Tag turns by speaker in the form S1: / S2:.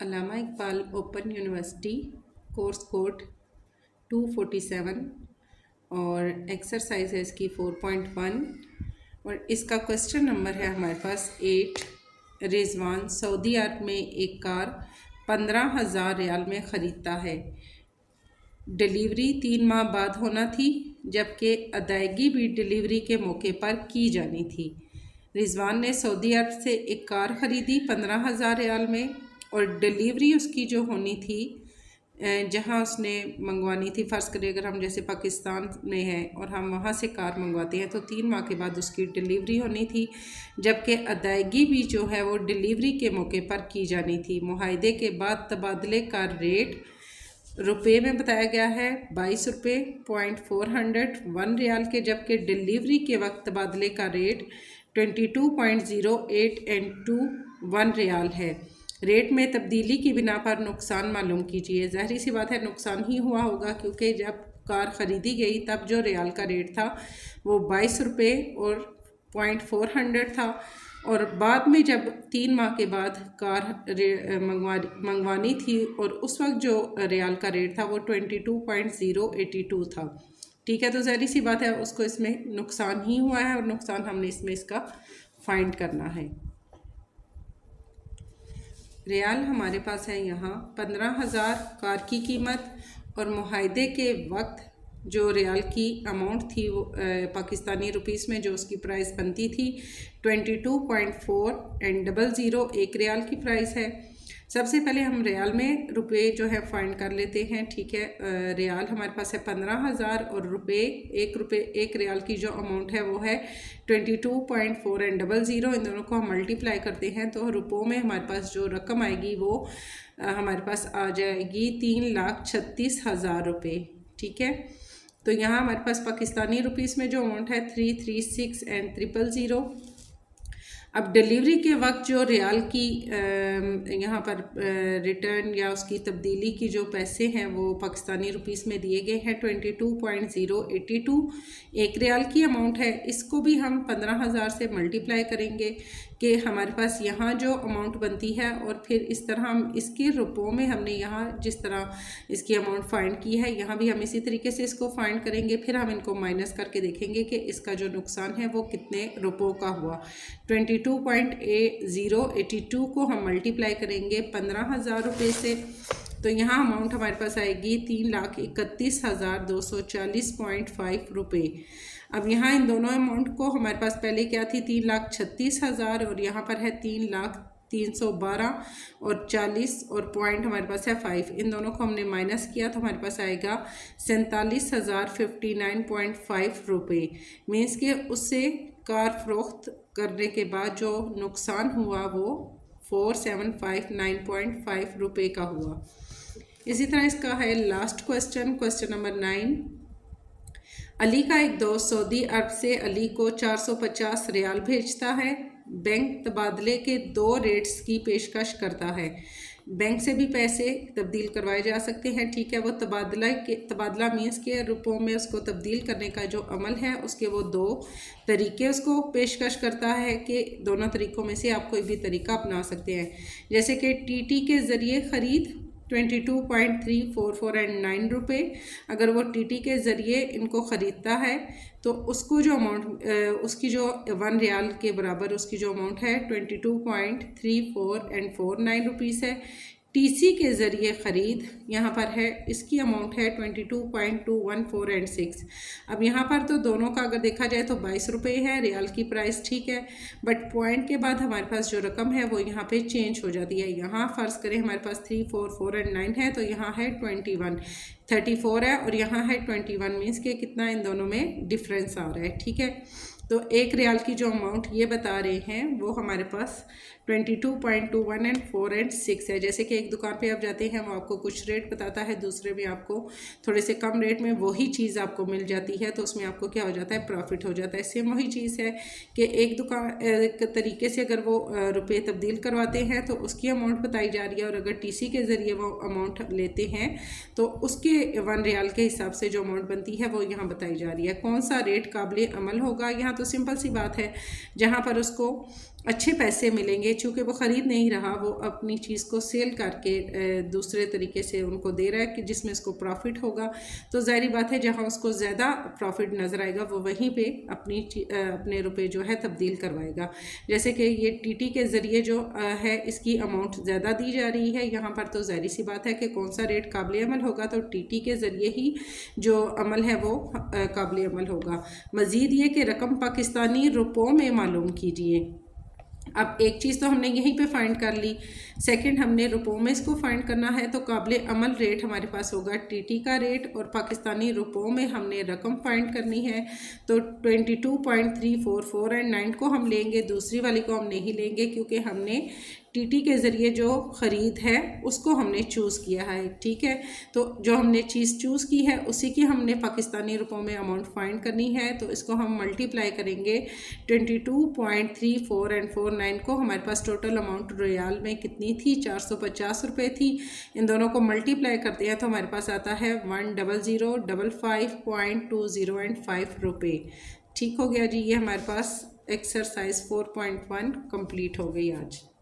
S1: अल्लामा Iqbal open university course code 247 और exercise है इसकी 4.1 और इसका क्वेश्चन नंबर है हमारे पास 8। रिजवान सऊदी अरब में एक कार 15,000 रियाल में ख़रीदता है। डिलीवरी 3 माह बाद होना थी, जबकि अदायगी भी डिलीवरी के मौके पर की जानी थी। रिजवान ने सऊदी अरब से एक कार ख़रीदी 15,000 रियाल में और डिलीवरी उसकी जो होनी थी जहां उसने मंगवानी थी, फ़र्ज़ करें अगर हम जैसे पाकिस्तान में हैं और हम वहां से कार मंगवाते हैं तो 3 माह के बाद उसकी डिलीवरी होनी थी, जबकि अदायगी भी जो है वो डिलीवरी के मौके पर की जानी थी। मुआहदे के बाद तबादले का रेट रुपए में बताया गया है 22 रुपये .401 रियाल के, जबकि डिलीवरी के वक्त तबादले का रेट 22.0821 रियाल है। रेट में तब्दीली की बिना पर नुकसान मालूम कीजिए। ज़ाहिर सी बात है नुकसान ही हुआ होगा, क्योंकि जब कार ख़रीदी गई तब जो रियाल का रेट था वो 22 रुपये और .400 था, और बाद में जब 3 माह के बाद कार मंगवानी थी और उस वक्त जो रियाल का रेट था वो 22.082 था। ठीक है, तो ज़ाहिर सी बात है उसको इसमें नुकसान ही हुआ है और नुकसान हमने इसमें इसका फाइंड करना है। रियाल हमारे पास है यहाँ 15,000 कार की कीमत, और मुआहदे के वक्त जो रियाल की अमाउंट थी वो पाकिस्तानी रुपीस में जो उसकी प्राइस बनती थी 22.400 एक रियाल की प्राइस है। सबसे पहले हम रियाल में रुपए जो है फाइंड कर लेते हैं। ठीक है, रियाल हमारे पास है 15,000 और एक रियाल की जो अमाउंट है वो है 22.400। इन दोनों को हम मल्टीप्लाई करते हैं तो रुपयों में हमारे पास जो रकम आएगी वो हमारे पास आ जाएगी 3,36,000 रुपये। ठीक है, तो यहाँ हमारे पास पाकिस्तानी रुपीस में जो अमाउंट है 336,000। अब डिलीवरी के वक्त जो रियाल की यहाँ पर रिटर्न या उसकी तब्दीली की जो पैसे हैं वो पाकिस्तानी रुपीस में दिए गए हैं 22.082 एक रियाल की अमाउंट है। इसको भी हम 15,000 से मल्टीप्लाई करेंगे कि हमारे पास यहाँ जो अमाउंट बनती है, और फिर इस तरह हम इसके रुपयों में हमने यहाँ जिस तरह इसकी अमाउंट फाइंड की है यहाँ भी हम इसी तरीके से इसको फाइंड करेंगे। फिर हम इनको माइनस करके देखेंगे कि इसका जो नुकसान है वो कितने रुपयों का हुआ। 22.082 को हम मल्टीप्लाई करेंगे 15,000 रुपये से, तो यहाँ अमाउंट हमारे पास आएगी 3,31,240.5 रुपये। अब यहाँ इन दोनों अमाउंट को हमारे पास पहले क्या थी 3,36,000 और यहाँ पर है 3,03,12 और 40 और पॉइंट हमारे पास है 5। इन दोनों को हमने माइनस किया तो हमारे पास आएगा 47,059.5 रुपये। मीन्स के उससे कार फरोख्त करने के बाद जो नुकसान हुआ वो 4,759.5 रुपये का हुआ। इसी तरह इसका है लास्ट क्वेश्चन नंबर 9। अली का एक दोस्त सऊदी अरब से अली को 450 रियाल भेजता है। बैंक तबादले के 2 रेट्स की पेशकश करता है। बैंक से भी पैसे तब्दील करवाए जा सकते हैं। ठीक है, वो तबादला मीन्स के रुपयों में उसको तब्दील करने का जो अमल है उसके वो 2 तरीके उसको पेशकश करता है कि दोनों तरीक़ों में से आप कोई भी तरीका अपना सकते हैं। जैसे कि टीटी के ज़रिए ख़रीद 22.344 रुपये। अगर वो टीटी के ज़रिए इनको ख़रीदता है तो उसको जो अमाउंट उसकी जो 1 रियाल के बराबर उसकी जो अमाउंट है 22.3449 रुपीस है। टीसी के ज़रिए ख़रीद यहाँ पर है, इसकी अमाउंट है 22.214 अब यहाँ पर तो दोनों का अगर देखा जाए तो 22 रुपये है रियाल की प्राइस। ठीक है, बट पॉइंट के बाद हमारे पास जो रकम है वो यहाँ पे चेंज हो जाती है। यहाँ फ़र्ज़ करें हमारे पास 3,449 है तो यहाँ है 34 है और यहाँ है 21। मीन्स के कितना इन दोनों में डिफरेंस आ रहा है। ठीक है, तो 1 रियाल की जो अमाउंट ये बता रहे हैं वो हमारे पास 22.21 एंड 4 एंड 6 है। जैसे कि एक दुकान पे आप जाते हैं वो आपको कुछ रेट बताता है, दूसरे में आपको थोड़े से कम रेट में वही चीज़ आपको मिल जाती है, तो उसमें आपको क्या हो जाता है प्रॉफिट हो जाता है। सेम वही चीज़ है कि एक तरीके से अगर वो रुपये तब्दील करवाते हैं तो उसकी अमाउंट बताई जा रही है, और अगर टीसी के ज़रिए वो अमाउंट लेते हैं तो उसके 1 रियाल के हिसाब से जो अमाउंट बनती है वो यहाँ बताई जा रही है। कौन सा रेट काबिल अमल होगा, यहाँ तो सिंपल सी बात है, जहाँ पर उसको अच्छे पैसे मिलेंगे, चूँकि वो ख़रीद नहीं रहा, वो अपनी चीज़ को सेल करके दूसरे तरीके से उनको दे रहा है कि जिसमें उसको प्रॉफिट होगा। तो ज़ाहिर बात है जहाँ उसको ज़्यादा प्रॉफिट नज़र आएगा वो वहीं पे अपने रुपए जो है तब्दील करवाएगा। जैसे कि ये टीटी के ज़रिए जो है इसकी अमाउंट ज़्यादा दी जा रही है यहाँ पर, तो ज़ाहिर सी बात है कि कौन सा रेट काबिल अमल होगा, तो टीटी के ज़रिए ही जो अमल है वो काबिल अमल होगा। मज़ीद ये कि रकम पाकिस्तानी रुपयों में मालूम कीजिए। अब एक चीज़ तो हमने यहीं पे फाइंड कर ली, सेकंड हमने रुपयों में इसको फाइंड करना है, तो काबिल अमल रेट हमारे पास होगा टीटी का रेट, और पाकिस्तानी रुपयों में हमने रकम फाइंड करनी है। तो 22.344 एंड 9 को हम लेंगे, दूसरी वाली को हम नहीं लेंगे क्योंकि हमने टीटी के ज़रिए जो ख़रीद है उसको हमने चूज़ किया है। ठीक है, तो जो हमने चीज़ चूज़ की है उसी की हमने पाकिस्तानी रुपयों में अमाउंट फाइंड करनी है। तो इसको हम मल्टीप्लाई करेंगे 22.34 एंड 49 को, हमारे पास टोटल अमाउंट रियाल में कितनी थी, 450 रुपये थी। इन दोनों को मल्टीप्लाई करते हैं तो हमारे पास आता है 10055.20 रुपये। ठीक हो गया जी, ये हमारे पास एक्सरसाइज 4.1 कंप्लीट हो गई आज।